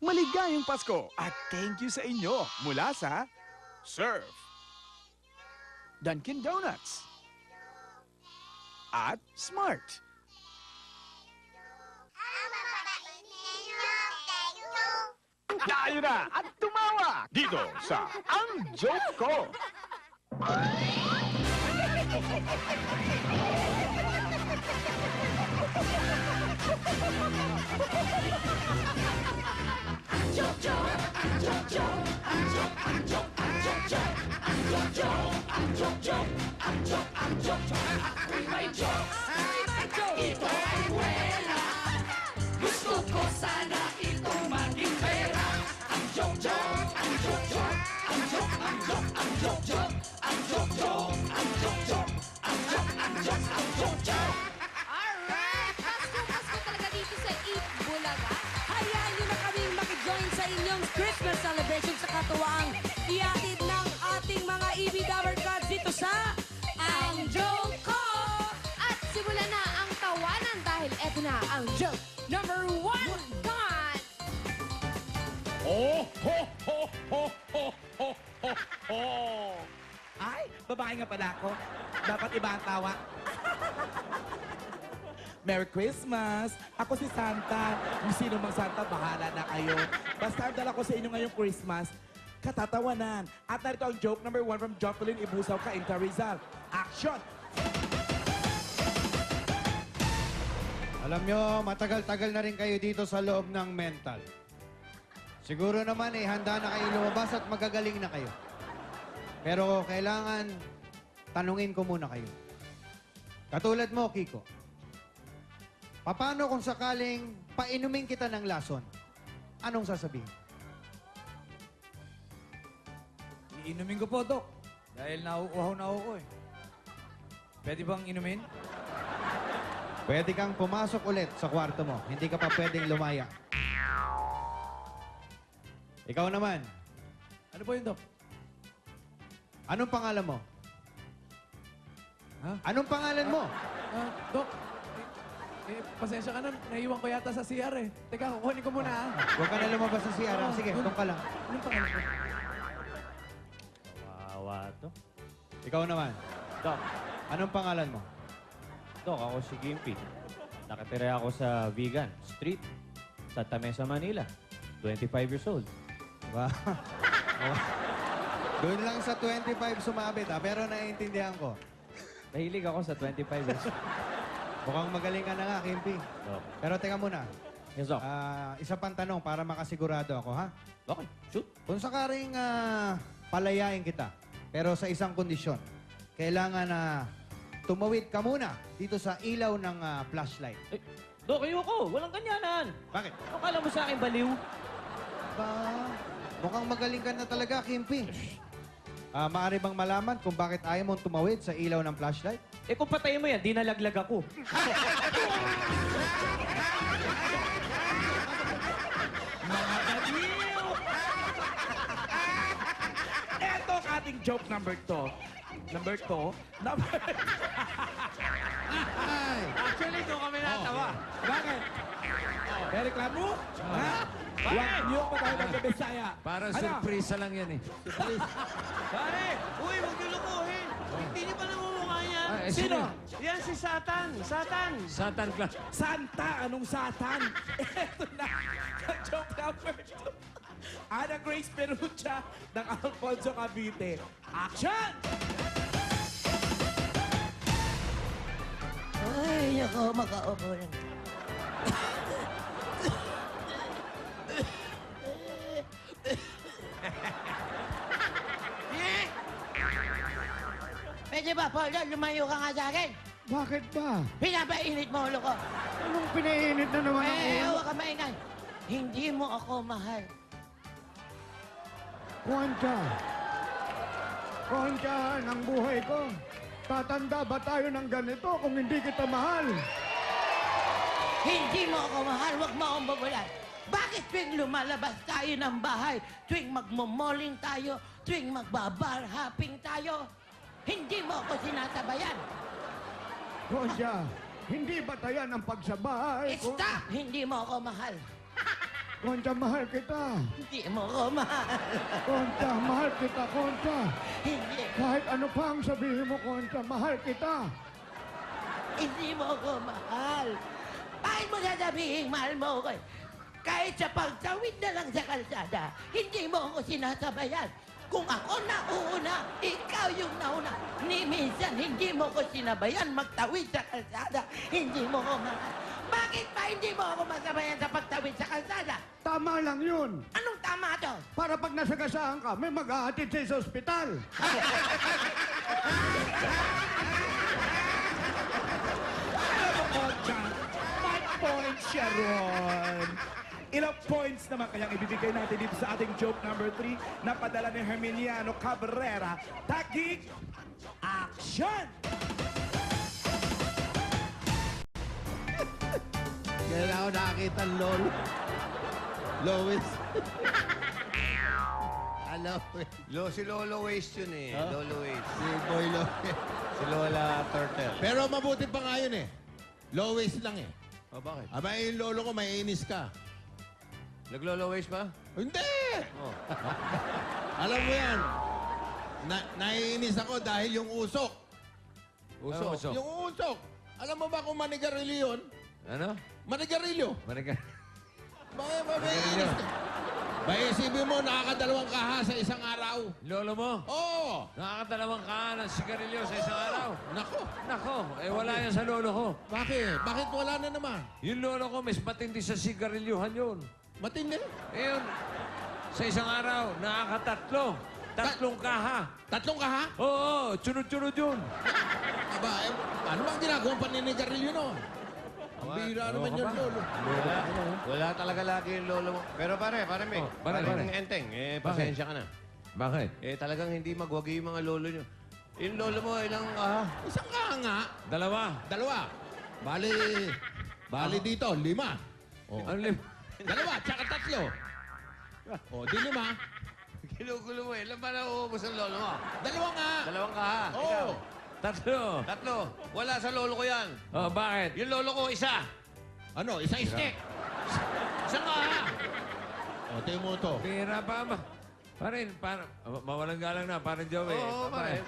Maligayang Pasko at thank you sa inyo mula sa Surf, Dunkin' Donuts, at Smart. Tayo na at tumawa dito sa Ang Joke Ko! May jokes, ito ay buwela. Gusto ko sana itong maging pera. Ang joke joke, ang joke joke, ang joke, ang joke, ang joke joke, ang joke joke, ang joke joke, ang joke, ang joke, ang joke joke. Alright! Pasko talaga dito sa Eat Bulaga. Hayaan nyo na kaming makijoin sa inyong Christmas celebration sa katuwaang iatid ng ating mga EBW cards dito sa Ang Joke Ko! At simulan na ang tawanan dahil eto na ang joke number 1 gone! Oh, ho, ho, ho, ho, ho, ho, ho. Ay, babae nga pala ako. Dapat iba ang tawa. Merry Christmas! Ako si Santa. Kung sino mang Santa, bahala na kayo. Basta ang dala ko sa inyo ngayong Christmas, katatawanan. At narito ang joke number 1 from Jocelyn Ibusaw, Cainta Rizal. Action! Alam nyo, matagal-tagal na rin kayo dito sa loob ng mental. Siguro naman handa na kayo lumabas at magagaling na kayo. Pero kailangan tanungin ko muna kayo. Katulad mo, Kiko. Paano kung sakaling painumin kita ng lason? Anong sasabihin? Iinumin ko po, Dok. Dahil nauuhaw na ako eh. Pwede bang inumin? Pwede kang pumasok ulit sa kwarto mo. Hindi ka pa pwedeng lumaya. Ikaw naman, Ano po yun, Dok? anong pangalan mo? Ha? Anong pangalan mo? Dok, pasensya ka na. Naiwan ko yata sa CR eh. Teka, kukunin ko muna ah. Huwag ka na lumabas sa CR. Sige, doon ka lang. Anong pangalan ko? Kawawa to. Ikaw naman, Doc, anong pangalan mo? Doc, ako si Gimpy. Nakatira ako sa Vegan Street, sa Tamesa, Manila. 25 years old. Wow. Doon lang sa 25 sumabit, pero naiintindihan ko. Nahilig ako sa 25 years old. Mukhang magaling ka na nga, Kimpi. Doc. Pero teka muna, Yes, Doc. isa pang tanong para makasigurado ako, ha? Okay, shoot. Kung sakaring palayain kita, pero sa isang kondisyon, kailangan na tumawid ka muna dito sa ilaw ng flashlight. Eh, Doc, ayoko. Walang ganyanan. Bakit? Akala mo sa akin baliw? Ba, mukhang magaling ka na talaga, Kimpi. Maaari bang malaman kung bakit ayaw mong tumawid sa ilaw ng flashlight? Eh kung patayin mo yan, di nalaglag ako. Mga baliw! Eto ang ating joke number 2. Number 2? Number... Actually, doon kami natawa. Bakit? Reklamo? Ha? Huwag niyo pa tayo mag-Bisaya. Parang Ano? surpresa lang yan eh. Pare, uy, huwag niyo lukuhin. Hindi niyo pa namumukha yan. Sino? Yan si Satan. Satan. Satan Claus. Santa! Anong Satan? Eto na. Joke number 2. Ana Grace Perucha ng Alfonso Cavite. Action! Ay, ako, makaupo lang. Pwede ba, Paul, lumayo ka nga sa akin? Bakit ba? Pinapainit mo ulo ko. Anong pinainit na naman Huwag ka maingay. Hindi mo ako mahal. Juanca! Juanca, ng buhay ko. Tatanda ba tayo ng ganito kung hindi kita mahal? Hindi mo ako mahal, huwag mo akong babulan. Bakit tuwing lumalabas tayo ng bahay, tuwing magmomoling tayo, tuwing magbabar hopping tayo, hindi mo ako sinatabayan? Juanca, hindi ba tayan ang pagsabay? Stop! Hindi mo ako mahal. Concha, mahal kita. Hindi mo ko mahal. Concha, mahal kita, Concha. Hindi. Kahit ano pa ang sabihin mo, Concha, mahal kita. Hindi mo ko mahal. Bakit mo sasabihin mahal mo ko? Kahit sa pagtawid na lang sa kalsada, hindi mo ako sinasabayan. Kung ako nauuna, ikaw yung nauna. Ni minsan, hindi mo ko sinabayan magtawid sa kalsada. Hindi mo ko mahal. Bakit ba hindi mo ako masabayan sa pagtawid sa kalsada? Tama lang yun. Anong tama to? Para pag nasagasaan ka, may mag-ahatid sa'yo sa ospital. Concha, 5 points siya ron. Ilang points naman kayang ibibigay natin dito sa ating joke number 3 na padala ni Herminiano Cabrera. Tagig, action! Kailan ako nakakita ng lolo. Lois. Hello. Si Lolo Waste yun eh. Lolo Waste. Si Boy Lois. Si Lola Turtle. Pero mabuti pa nga yun eh. Low waist lang eh. O bakit? Aba, yung lolo ko, may inis ka. Nag-Lolo Waste ba? Hindi! Oh. Alam mo yan, naiinis ako dahil yung usok. Usok. Yung usok. Alam mo ba kung manigarilyo yun? Ano? Manigarilyo. Manigarilyo. Bakit ba may inis ka? Ba, isipin mo, nakakadalawang kaha sa isang araw. Lolo mo? Oo! Nakakadalawang kahan ng sigarilyo sa isang araw. Nako! Nako, wala yan sa lolo ko. Bakit? Bakit wala na naman? Yung lolo ko, mas matindi sa sigarilyuhan yun. Matindi. Yun, sa isang araw, nakakatatlo. Tatlong kaha. Tatlong kaha? Oo, sunod-sunod yun. Aba, ano bang ginagawang paninigarilyo noon? Ang bihira naman yun, lolo. Wala talaga lagi yung lolo mo. Pero pare May. pare. Enteng, pasensya ka na. Bakit? Talagang hindi magwagi yung mga lolo nyo. Yung lolo mo, ilang kaha? Isang kaha nga. Dalawa. Bali dito, 5. Oh. Ano lim? Dalawa, tsaka 3. O, di 5. Ginugulo mo, ilan ba nauubos ang lolo mo? Dalawa nga. Dalawang kaha. Oo. Tatlo. Wala sa lolo ko yan. Oh, bakit? Yung lolo ko, isa. Ano, isang stick. Isang kaha. O, tingin mo to. Pira pa ba? Parin, mawalang galang na, parang Joey. Oo, pare.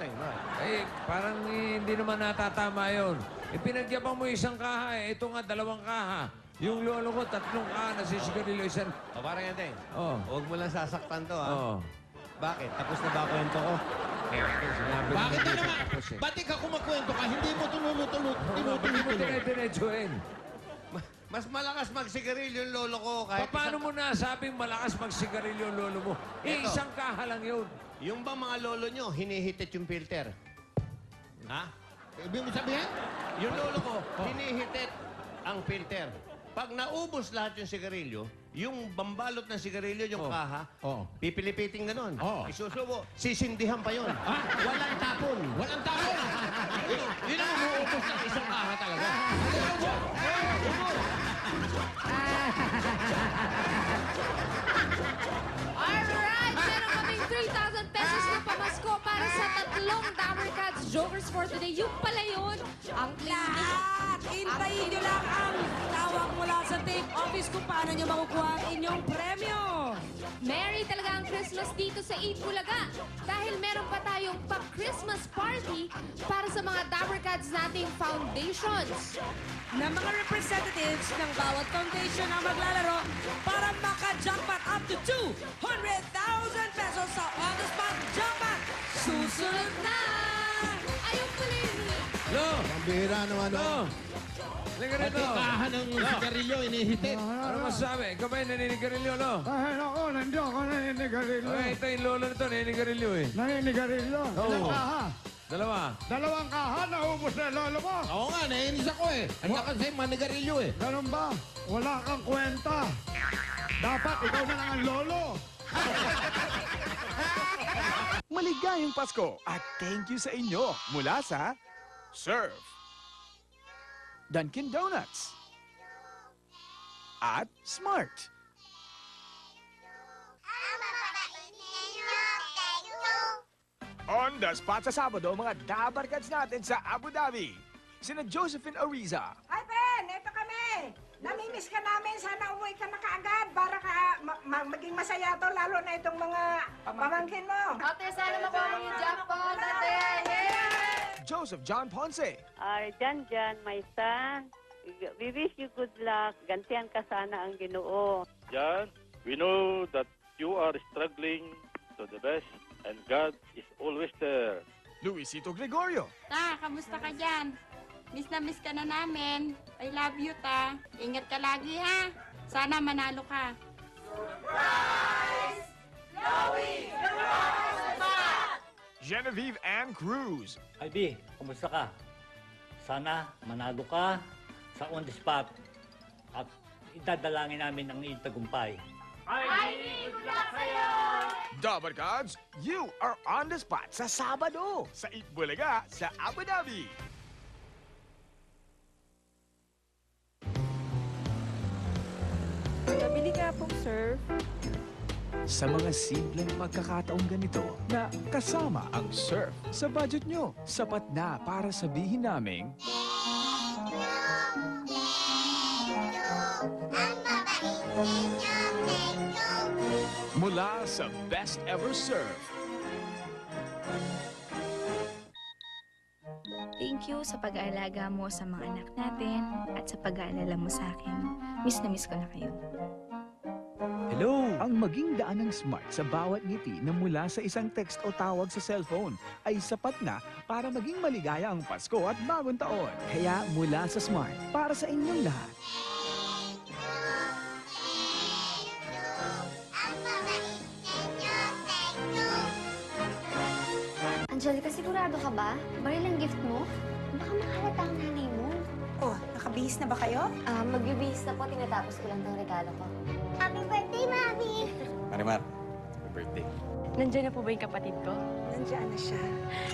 Parang hindi naman natatama yun. Pinagyabang mo isang kaha eh. Ito nga, 2 kaha. Yung lolo ko, 3 kaha na sisigarilyo isang... O, parang Enteng. Oh. Huwag mo lang sasaktan to, ha? Oh. Bakit? Tapos na ba kwento ko? Bakit na naman? Ba't ikaw kumakwento ka? Hindi mo Hindi mo tinutuloy. dinedyoin. Mas malakas magsigarilyo yung lolo ko. Kahit Paano mo nasabing malakas magsigarilyo yung lolo mo? Eto. Isang kaha lang yun. Yung ba mga lolo nyo, hinihitit yung filter? Ha? Ibig mo sabihin? Yung lolo ko, hinihitit ang filter. Pag naubos lahat yung sigarilyo, yung bambalot ng sigarilyo, yung kaha, pipilipiting ganon. Isusubo, sisindihan pa yun. Walang tapon. Walang tao. Yun ang umuubos ng isang kaha talaga. Alright! Meron kaming 3,000 pesos na pamasko para sa 3 Dabber Cats Jokers for today. Yung pala yun, ang clinic. Hintayin nyo lang ang tawag mula sa tape office kung paano nyo makukuha ang inyong premyo. Merry talaga ang Christmas dito sa Eat Bulaga dahil meron pa tayong pa-Christmas party para sa mga Dabber Cats nating foundations. Na mga representatives ng bawat foundation ang maglalaro para maka-jackpot up to 200,000 pesos sa on-the-spot jackpot. Susunod na! Ayun pala yun. Lo! Ang bihira naman. Lo! Halika Ba't rito. yung kaha ng sigarilyo inihitit? Ano masasabi? Ikaw ba yung naninigarilyo, Lo? Kahit ako, nandiyan ako naninigarilyo. Okay, ito yung lolo nito, naninigarilyo eh. Naninigarilyo. Ilang Oo. kaha? 2. 2 kaha, naubos na lolo mo. Oo nga, naiinis ako eh. Ang lakas sa'yo, manigarilyo eh. Ganun ba? Wala kang kwenta. Dapat ikaw na lang ang lolo. Maligayang Pasko at thank you sa inyo mula sa Surf, Dunkin' Donuts, at Smart. On the spot sa Sabado, mga Dabber Cats natin sa Abu Dhabi. Sina Josephine Ariza, Hi, Ben! Ito kami! Namimiss ka namin. Sana umuwi ka na kaagad para maging masaya to, lalo na itong mga pamangkin mo. Ate, sana makuha mo yung jackpot, ate! Joseph John Ponce. Jan, my son, we wish you good luck. Gantihan ka sana ang Ginoo. Jan, we know that you are struggling to the best and God is always there. Luisito Gregorio. Ta, kamusta ka dyan? Miss na miss ka na namin. I love you, ta. Ingat ka lagi, ha? Sana manalo ka. Genevieve Ann Cruz. Ivy, kumusta ka? Sana manalo ka sa on the spot at idadalangin namin ang iyong tagumpay. Dabar Gods, you are on the spot sa Sabado sa Itbulaga sa Abu Dhabi. Nabili ka pong surf. Sa mga simpleng pagkakataong ganito na kasama ang surf sa budget nyo, sapat na para sabihin naming mula sa Best Ever Surf. Thank you sa pag-aalaga mo sa mga anak natin at sa pag-aalala mo sa akin. Miss na miss ko na kayo. Hello! Ang maging daan ng smart sa bawat ngiti na mula sa isang text o tawag sa cellphone ay sapat na para maging maligaya ang Pasko at bagong taon. Kaya mula sa Smart, para sa inyong lahat. Angelica, sigurado ka ba? Baril ang gift mo? Baka makalata ang nanay mo. Oh, nakabihis na ba kayo? Magbibihis na po. Tinatapos ko lang tong regalo ko. Happy birthday, Mami! Marimar, happy birthday. Nandiyan na po ba yung kapatid ko? Nandiyan na siya.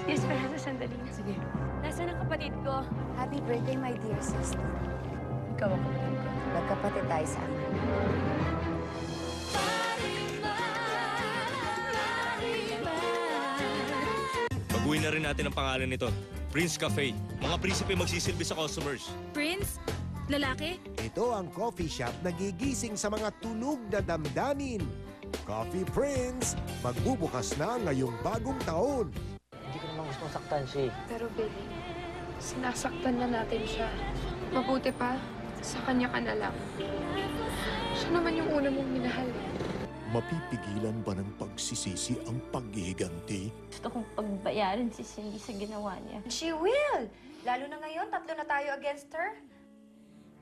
Yes, pero sa sandali na. Sige. Nasaan ang kapatid ko? Happy birthday, my dear sister. Ikaw ang kapatid ko. Magkapatid tayo sa akin. Baguhin na rin natin ang pangalan nito. Prince Cafe. Mga prinsipe magsisilbi sa customers. Prince? Lalaki? Ito ang coffee shop na gigising sa mga tunog na damdamin. Coffee Prince, magbubukas na ngayong bagong taon. Hindi ko naman gusto saktan siya. Pero Billy, sinasaktan na natin siya. Mabuti pa, sa kanya ka na lang. Siya naman yung una mong minahal. Mapipigilan ba ng pagsisisi ang paghihiganti? Gusto kong pagbayarin si Cindy sa ginawa niya. She will! Lalo na ngayon, 3 na tayo against her.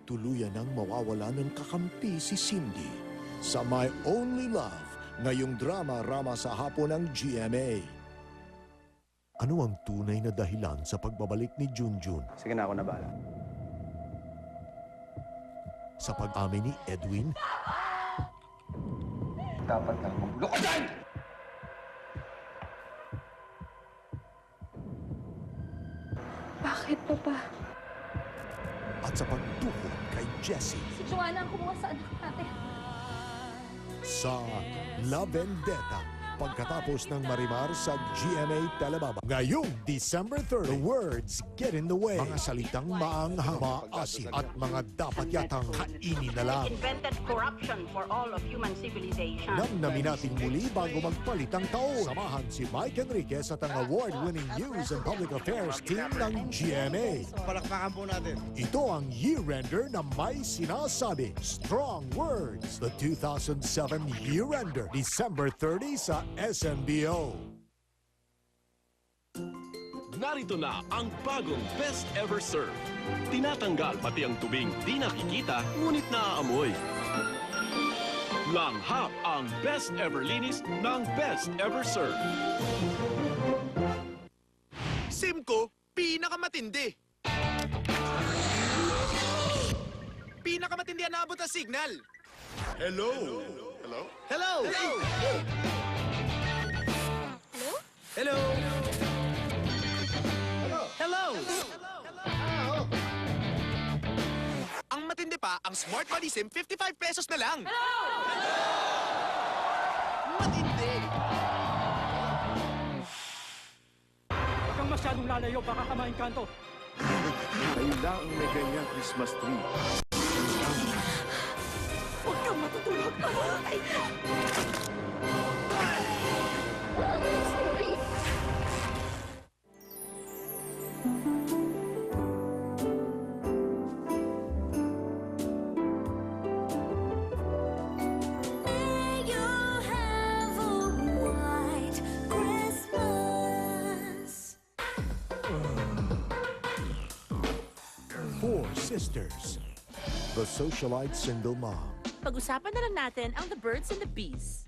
Tuluyan ang mawawala ng kakampi si Cindy sa My Only Love, ngayong drama-rama sa hapon ng GMA. Ano ang tunay na dahilan sa pagbabalik ni Junjun? Sige na, ako na bahala. Sa pag-amin ni Edwin? Dapat lang magulo ka dyan! Bakit, Papa? At sa pagtukod kay Jessie Si Joanna ang kumuha sa anak natin. sa La Vendetta, pagkatapos ng Marimar sa GMA Telebaba. Ngayong December 30, the words get in the way. Mga salitang maanghang, maasim, at mga dapat yatang kainin na lang. Invented corruption for all of human civilization. Nang naminating muli bago magpalit ang taon. Samahan si Mike Enriquez at ang award-winning News and Public Affairs team ng GMA. Palakpakan po natin. Ito ang year-ender na may sinasabi. Strong Words, the 2007 year-ender, December 30 sa SNBO. Narito na ang bagong Best Ever Surf. Tinatanggal pati ang tubing di nakikita ngunit naaamoy. Langhap ang Best Ever Linis ng Best Ever Surf. Simco, pinakamatindi. Pinakamatindi ang naabot ang signal. Hello! Hello? Hello! Hello? Hello? Ang matindi pa, ang Smart Money SIM, 55 pesos na lang. Matindi! Huwag kang masyadong lalayo, baka kamain kanto. Kailangang may ganyang Christmas tree. natutulog. Ay! Four Sisters. The Socialite Single Mom. Pag-usapan na lang natin ang The Birds and the Bees.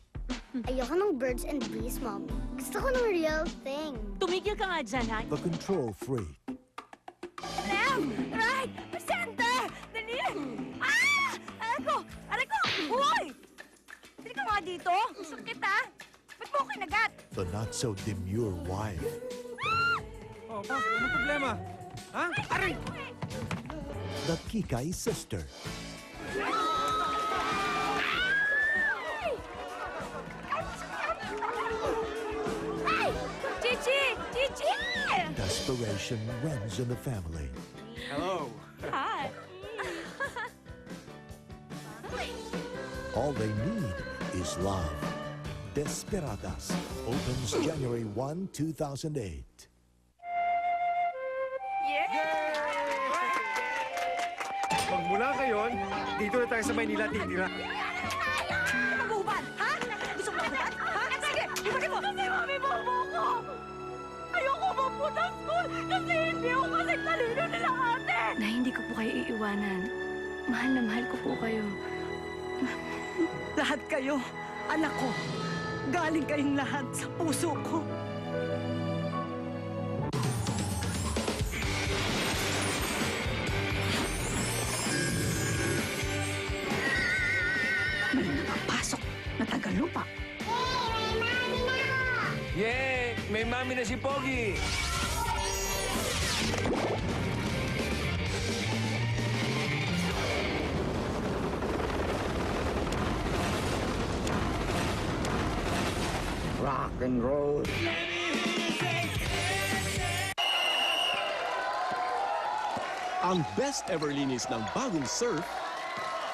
Ayoko ng birds and bees, Mommy. Gusto ko ng real thing. Tumigil ka nga dyan, ha? The Control Freak. Left! Right! Center! Dali! Ah! Aray ko! Aray ko! Hoy! Dali ka nga dito! Gusto kita! Ba't mo kinagat? The not-so-demure wife. Oh, boss, ano problema? Ha? Aray! The Kikay Sister. Ay! Chichi! Chichi! Desperation runs in the family. Hello. Hi! All they need is love. Desperadas opens January 1, 2008. Magmula ngayon, dito na tayo sa Maynila titira. Maguban! Ha? Gusto mo maguban? Ha? Sige! Ibigay mo! Kasi mami mo ko! Ayoko mapunta school kasi hindi ako kasi talino nila ate! Na hindi ko po kayo iiwanan. Mahal na mahal ko po kayo. Lahat kayo, anak ko. Galing kayong lahat sa puso ko. May nakapasok na Tagalupa. Yay! May mami na si Pogi! Rock and roll. Ang best ever linis ng bagong surf,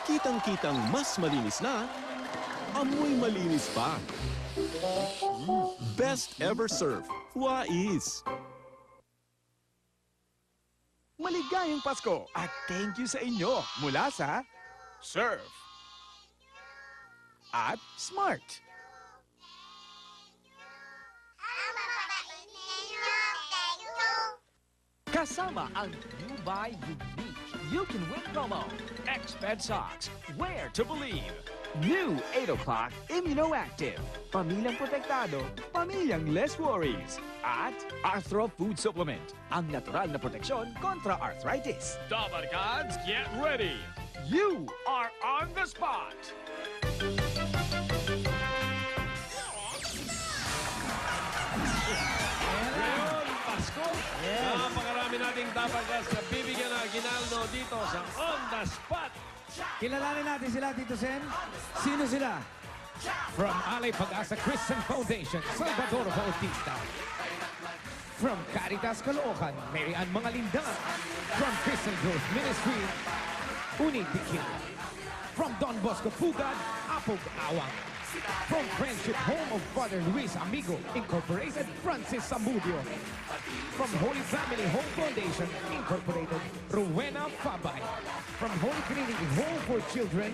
kitang-kitang mas malinis na, amoy malinis pa. Best ever surf, Wais. Maligayang Pasko at thank you sa inyo mula sa Surf at Smart. Kasama ang You Buy Unique, You Can Win promo. X-Bed Socks, Where to Believe. New 8 o'clock Immunoactive. Pamilyang protektado, pamilyang less worries. At Arthro Food Supplement, ang natural na proteksyon kontra arthritis. Dabarkads, get ready. You are on the spot. Ngayon, Pasko. Napakarami nating dabagas na bibigyan ng ginaldo dito sa On The Spot. Kilalanin natin sila, Tito Sen. Sino sila? From Alay Pag-asa Christian Foundation, Salvador Bautista. From Caritas Caloocan, Mary Ann Mangalinda. From Christian Growth Ministry, Uni Dikin. From Don Bosco Fugad, Apog Awang. From Friendship Home of Father Luis Amigo, Incorporated, Francis Samudio. From Holy Family Home Foundation, Incorporated, Rowena Fabay. From Holy Trinity Home for Children,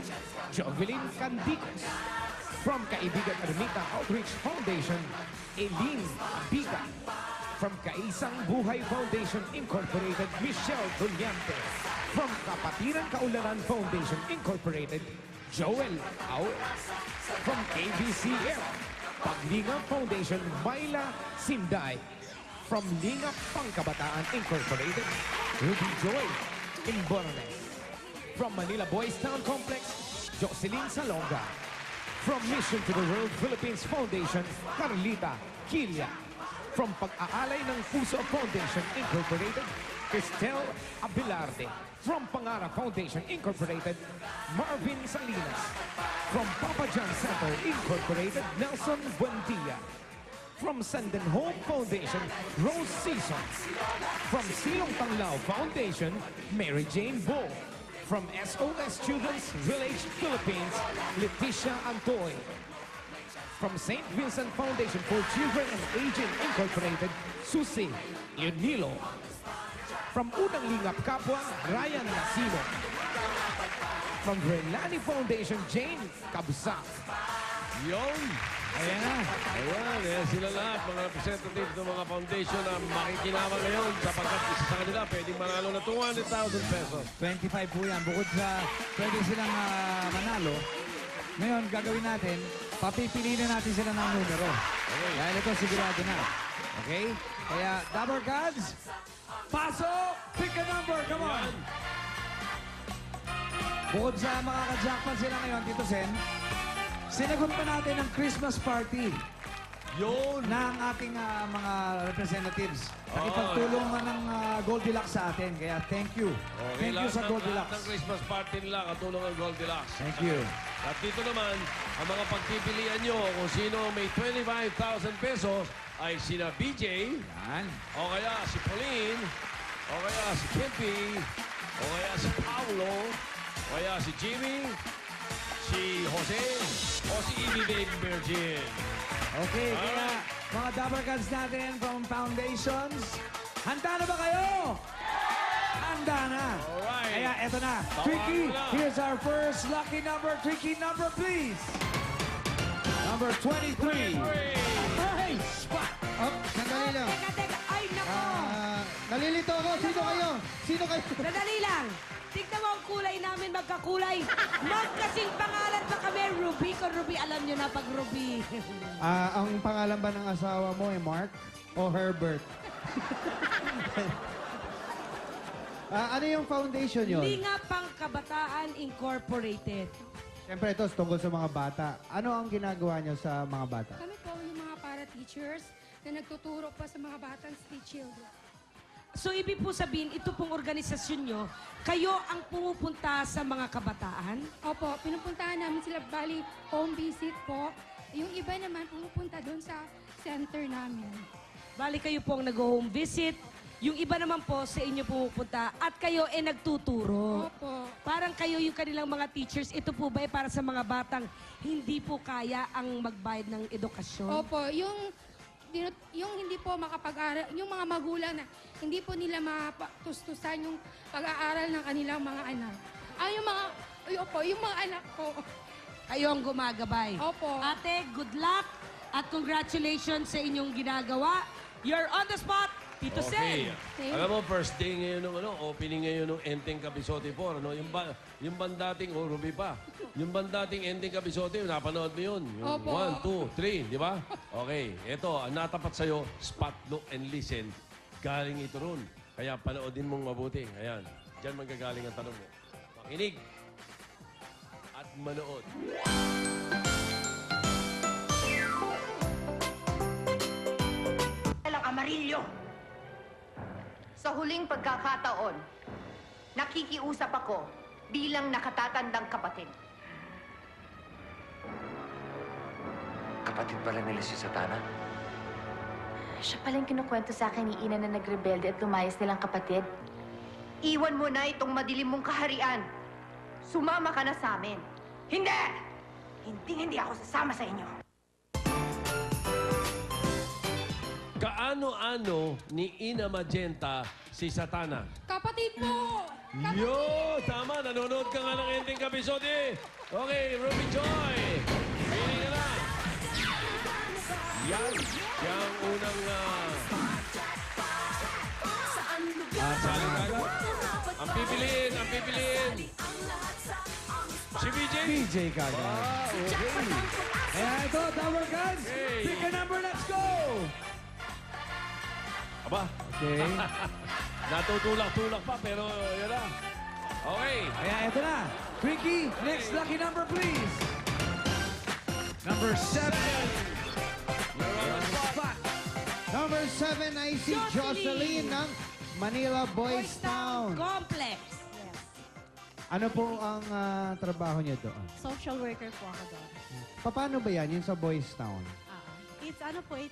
Jovelyn Candicos. From Kaibigan Ermita Outreach Foundation, Eileen Biga. From Kaisang Buhay Foundation, Incorporated, Michelle Duliante. From Kapatiran Kaulanan Foundation, Incorporated, Joel Aue. From KBCF, Paglinga Foundation, Myla Sinday. From Linga Pangkabataan Incorporated, Ruby Joy in Borones. From Manila Boys Town Complex, Jocelyn Salonga. From Mission to the World Philippines Foundation, Carlita Kilia. From Pag-aalay ng Puso Foundation Incorporated, Cristel Abelarde. From Pangara Foundation Incorporated, Marvin Salinas. From Papa John Center Incorporated, Nelson Buendia. From Sanden Hope Foundation, Rose Season. From Silong Tanglao Foundation, Mary Jane Bo. From SOS Children's Village, Philippines, Leticia Antoy. From St. Vincent Foundation for Children and Aging Incorporated, Susie Leonilo. From Unang Lingap Kapwa, Ryan Nasimo. From Relani Foundation, Jane Cabsa. Yun! Ayan na. Ayan, sila lahat, mga representative ng mga foundation na makikinama ngayon sapagkat isa sa kanila pwedeng manalo na 200,000 pesos. 25 po yan. Bukod sa pwede silang manalo, ngayon gagawin natin, papipiliin na natin sila ng numero. Dahil ito sigurado na. Okay? Kaya, Dabber Gods, pasok! Pick a number, come on! Bukod sa makaka-jackpot sila ngayon, Tito Sen, sinagot pa natin ang Christmas party. Yun! Na ang ating mga representatives. Nakipagtulong man ng Goldilocks sa atin. Kaya thank you. Okay, Thank you sa lahat Goldilocks. ng Christmas party nila, katulong ang Goldilocks. Thank you. At dito naman, ang mga pagpipilian nyo kung sino may 25,000 pesos ay sina BJ, Yan. o kaya si Pauline, o kaya si Kimpy, o kaya si Paulo, o kaya si Jimmy, si Jose, o si Evie Baby Virgin. Okay, kaya mga Dabber Gods natin from Foundations, handa na ba kayo? Handa na. Alright. Kaya eto na. Tawagan Tricky, mo na. here's our first lucky number. Tricky number, please. Number 23. Hey, spot. Oh, sandali lang. Teka. Ay, nako. Nalilito ako. Sino kayo? Sino kayo? Sandali lang. Tignan mo ang kulay namin magkakulay. Magkasing pangalan pa kami. Ruby ko Ruby. Alam nyo na pag Ruby. Ang pangalan ba ng asawa mo Mark o Herbert? Ano yung foundation yun? Linga Pangkabataan Incorporated. Siyempre ito, tungkol sa mga bata. Ano ang ginagawa niyo sa mga bata? Kami po yung mga para-teachers na nagtuturo pa sa mga batang street children. So, ibig po sabihin, ito pong organisasyon nyo, kayo ang pumupunta sa mga kabataan? Opo, pinupuntahan namin sila, bali, home visit po. Yung iba naman pumupunta doon sa center namin. Bali, kayo po ang nag-home visit. Yung iba naman po sa inyo pumupunta at kayo ay nagtuturo. Opo. Parang kayo yung kanilang mga teachers. Ito po ba ay para sa mga batang hindi po kaya ang magbayad ng edukasyon? Opo, yung hindi po makapag-aral, yung mga magulang na hindi po nila mapatustusan yung pag-aaral ng kanilang mga anak. Yung mga anak ko. Kayo ang gumagabay. Opo. Ate, good luck at congratulations sa inyong ginagawa. You're on the spot, Tito Sen. Alam mo, first day ngayon ng opening ngayon ng Enteng Kabisote 4. Yung bandating, Ruby pa. Yung bandating Enteng Kabisote, napanood mo yun. Yung Opo. 1, 2, 3, di ba? Okay, ito, ang natapat sa'yo, spot, look, and listen. Galing ito ron. Kaya panoodin mong mabuti. Ayan, diyan manggagaling ang tanong mo. Makinig at manood. Amarillo. Sa huling pagkakataon, nakikiusap ako bilang nakatatandang kapatid. Kapatid pala nila si Satana? Siya palang kinukwento sa akin ni Ina na nagrebelde at lumayas nilang kapatid. Iwan mo na itong madilim mong kaharian. Sumama ka na sa amin. Hindi! Hindi ako sasama sa inyo. Kaano-ano ni Ina Magenta si Satana? Kapatid po! Yo! Tama! Nanonood ka nga ng Enteng Kabisote! Okay, Ruby Joy! Pili ka na! Yan! Yang unang... sali ka. Ang pipiliin! Ang pipiliin! Si BJ! BJ kagad. Okay. Kaya ito, Dabber Gods. Okay. Pick a number, let's go! Aba! Okay. Natutulak-tulak pa, pero yun na. Okay. Kaya ito na. Tricky, next lucky number, please. Number 7. Number 7 ay si Jocelyn ng Manila Boys Town. Complex. Yes. Ano po ang trabaho niyo doon? Social worker po ako doon. Paano ba yan, yung sa Boys Town? Ito po ay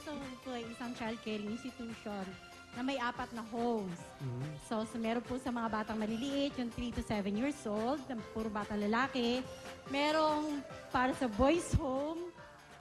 isang child care institution na may 4 na homes. So, meron po sa mga batang maliliit, yung 3 to 7 years old, na puro batang lalaki. Merong para sa boys home,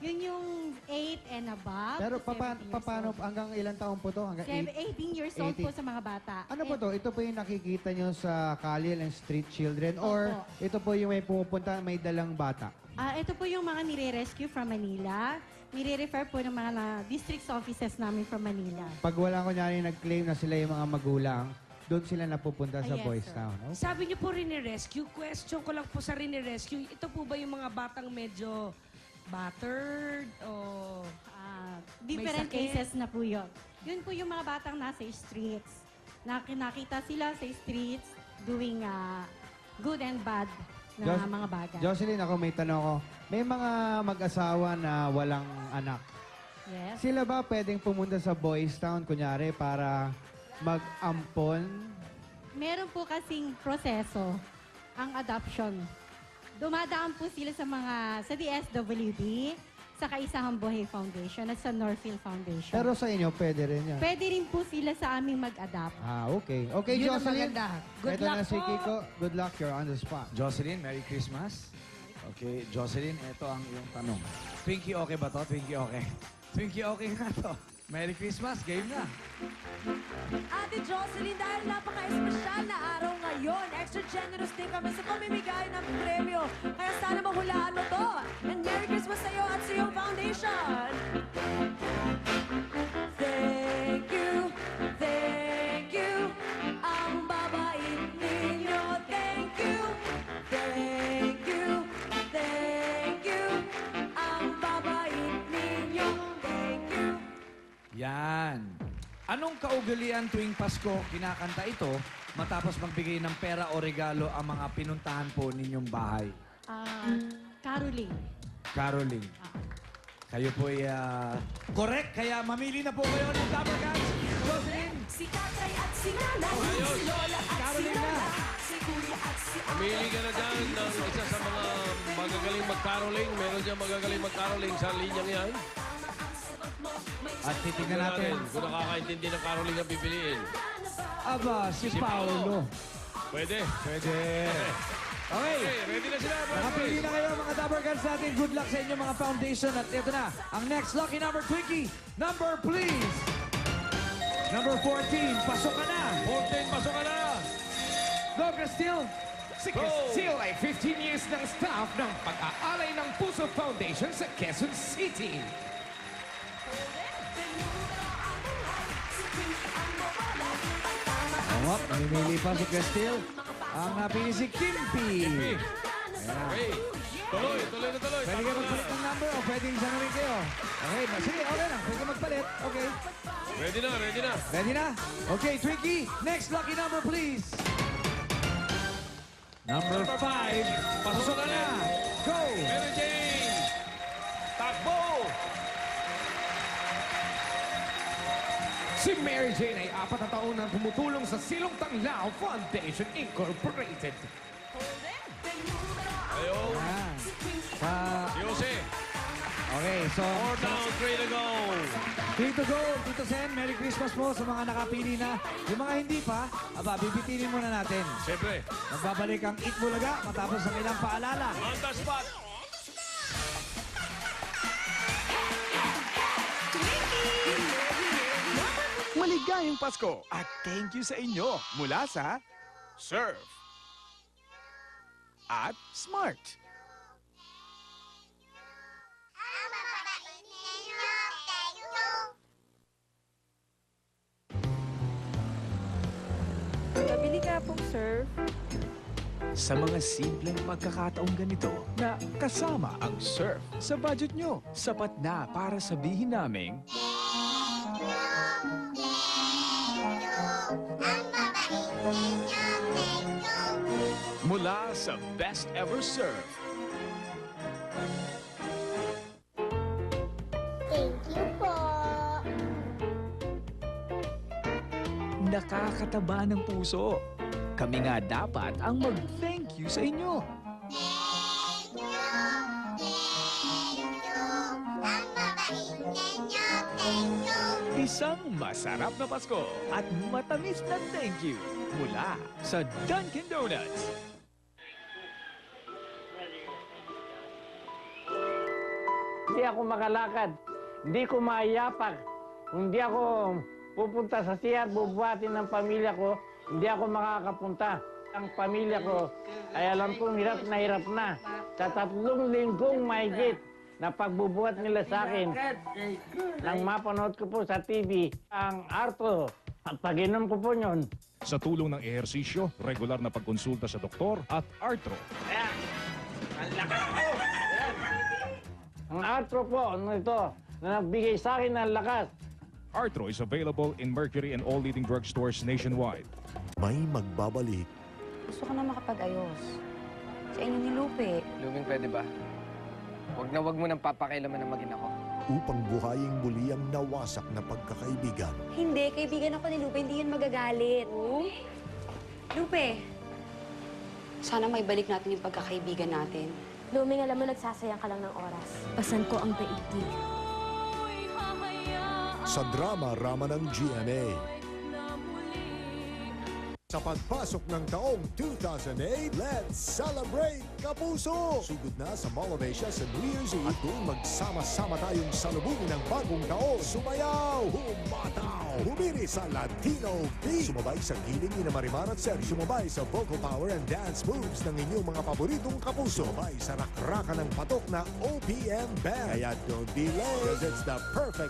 yun yung 8 and above. Pero to 17 years paano, old. hanggang ilang taon po to? Hanggang 18 years old 18. po sa mga bata. Ano po to? Ito po yung nakikita nyo sa kalye ng street children? Or Opo. ito po yung may pumupunta, may dalang bata? Ito po yung mga nire-rescue from Manila. Nire-refer po ng mga district offices namin from Manila. Pag wala kunyari nag-claim na sila yung mga magulang, doon sila napupunta sa Yes, Boys sir. Town. No? Sabi niyo po rini-rescue. Question ko lang po sa rini-rescue. Ito po ba yung mga batang medyo battered o Different may sakit? cases na po yun. Yun po yung mga batang nasa streets. Nakita sila sa streets doing good and bad na mga bagay. Jocelyn, ako may tanong ko. May mga mag-asawa na walang anak. Yes. Sila ba pwedeng pumunta sa Boys Town, kunyari, para mag-ampon? Meron po kasing proseso ang adoption. Dumadaan po sila sa DSWD, sa Kaisahang Buhay Foundation at sa Northfield Foundation. Pero sa inyo, pwede rin yan. Pwede rin po sila sa aming mag-adapt. Okay. Okay, Yun ang Jocelyn. maganda. Good Ito luck na si po. Kiko. Good luck, you're on the spot. Jocelyn, Merry Christmas. Okay, Jocelyn, ito ang iyong tanong. Twinkie, okay ba to? Twinkie, okay. Twinkie, okay nga to. Merry Christmas, game na. Ate Jocelyn, dahil napaka-espesyal na araw ngayon, extra generous din kami sa pamimigay ng premyo. Kaya sana mahulaan mo to. And Merry Christmas sa iyo at sa iyong foundation. Thank you, ang babait ninyo. Thank you, ang babait ninyo. Thank you. Yan. Anong kaugalian tuwing Pasko kinakanta ito matapos magbigay ng pera o regalo ang mga pinuntahan po ninyong bahay? Caroling. Caroling. Kayo po ay correct, kaya mamili na po kayo ng Dapper Cats. Jocelyn! Si tatay at si nanay, si lola at si Caroling na. lola, si kuya at si Pumili ka na dyan ng isa sa mga magagaling mag-caroling. Meron dyan magagaling mag-caroling sa linyang yan. At titignan natin. Kung nakakaintindi ng caroling ang pipiliin. Aba, si Paolo. Pwede. Pwede. Okay. Ready na sila. Nakapili na kayo mga Dapper Cats natin. Good luck sa inyo mga foundation. At ito na, ang next lucky number, Twinkie. Number, please. Number 14, pasok ka na. 14, pasok ka na. Go, Castile. Si Go. Castile ay 15 years ng staff ng Pag-aalay ng Puso Foundation sa Quezon City. Oh, namimili pa si Castile. Ang napili si Kimpi. Ayan na. Okay. Tuloy na tuloy. Pwede kayo magpalit ng number o pwede isa na rin kayo. Okay, sige, okay lang. Pwede magpalit. Okay. Ready na. Ready na? Okay, Twinkie, next lucky number, please. Number 5. Pasok ka na. Go! Mary Jane. Takbo. Si Mary Jane ay 4 na taon nang tumutulong sa Silong Tanglao Foundation Incorporated. Ayo. Ayan. Si Jose. Okay, so... 4 down, 3 to go. Tito Go, Tito Sen, Merry Christmas po sa mga nakapili na. Yung mga hindi pa, bibitinin muna natin. Siyempre. Magbabalik ang Eat Bulaga matapos ang ilang paalala. On the spot. Maligayang Pasko at thank you sa inyo mula sa Surf at Smart. Pabili ka pong surf. Sa mga simpleng pagkakataong ganito na kasama ang surf sa budget nyo, sapat na para sabihin naming mula sa Best Ever Surf. Thank you po. Nakakataba ng puso. Kami nga dapat ang mag-thank you sa inyo. Isa Isang masarap na Pasko at matamis na thank you mula sa Dunkin' Donuts. Hindi ako makalakad, hindi ko maiyapak. Kung hindi ako pupunta sa siya at bubuhatin ng pamilya ko, hindi ako makakapunta. Ang pamilya ko ay alam kong hirap na. Sa 3 linggong mahigit na pagbubuhat nila sa akin, nang mapanood ko po sa TV, ang Arto, at pag-inom ko po yun. Sa tulong ng ehersisyo, regular na pagkonsulta sa doktor at Artro. Ang Artro po, ano ito, na nagbigay sa akin ng lakas. Artro is available in Mercury and all leading drugstores nationwide. May magbabalik. Gusto ko na makapag-ayos. Sa inyo ni Lupe. Luming, pwede ba? Huwag mo nang papakailaman na maging ako. Upang buhayin muli ang nawasak na pagkakaibigan. Hindi, kaibigan ako ni Lupe. Hindi yun magagalit. Lupe, sana may balik natin yung pagkakaibigan natin. Luming, alam mo, nagsasayang ka lang ng oras. Pasan ko ang daigdig. Sa drama-rama ng GMA. Sa pagpasok ng taong 2008, let's celebrate Kapuso! Sugod na sa Mall of Asia sa New Year's Eve at doon magsama-sama tayong salubungin ng bagong taon. Sumayaw! Humataw! Humiri sa Latino Beat! Sumabay sa giling ni Marimar at Sergio. Sumabay sa vocal power and dance moves ng inyong mga paboritong Kapuso. Sumabay sa rakraka ng patok na OPM Band. Kaya don't delay, because it's the perfect